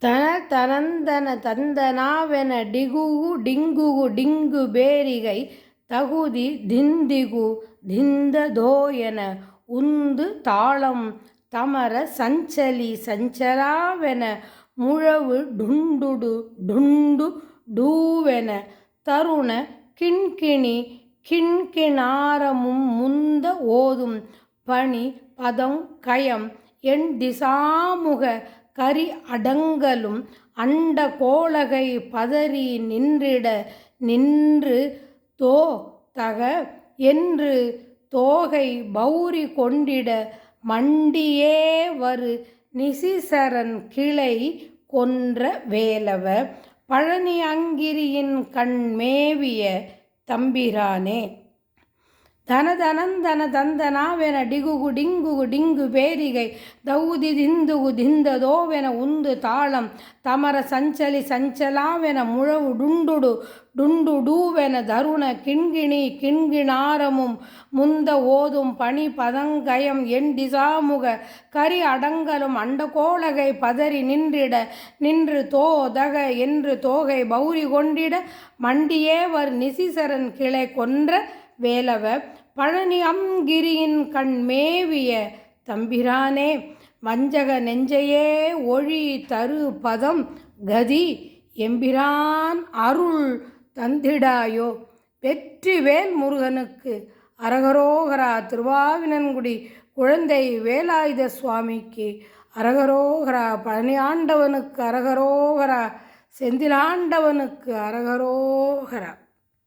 தன தனந்தன தந்தனாவென டிகுகு டிங்குகு டிங்கு பேரிகை தகுதி திந்திகு திந்ததோயென உந்து தாளம் தமர சஞ்சலி சஞ்சலாவென முழவு டுண்டுடு டுண்டு டூவென தருண கிண்கிணி கிண்கிணாரமும் முந்த ஓதும் பணி பதம் கயம் எண் திசாமுக கரி அடங்கலும் அண்ட கோளகை பதறி நின்றிட நின்று தோ தக என்று தோகை பௌரி கொண்டிட மண்டியே வரு நிசிசரன் கிளை கொன்ற வேலவ பழனி அங்கிரியின் கண் மேவிய தம்பிரானே. தனதனந்தன தந்தனாவென டிகுகு டிங்குகு டிங்கு பேரிகை தௌதி திந்துகு திந்ததோவென உந்து தாளம் தமர சஞ்சலி சஞ்சலாவென முழவு டுண்டுடு டுண்டுடூவென தருண கிண்கிணி கிண்கிணாரமும் முந்த ஓதும் பணி பதங்கயம் எண் திசாமுக கரி அடங்கலும் அண்டகோளகை பதறி நின்றிட நின்று தோ தக என்று தோகை பௌரி கொண்டிட மண்டியேவர் நிசிசரன் கிளை கொன்ற வேலவ பழனி அங்கிரியின் கண் மேவிய தம்பிரானே. வஞ்சக நெஞ்சையே ஒழி தரு பதம் கதி எம்பிரான் அருள் தந்திடாயோ. வெற்றி வேல் முருகனுக்கு அரகரோகரா. திருவாவினன்குடி குழந்தை வேலாயுத சுவாமிக்கு அரகரோகரா. பழனி ஆண்டவனுக்கு அரகரோகரா. செந்திலாண்டவனுக்கு அரகரோகரா.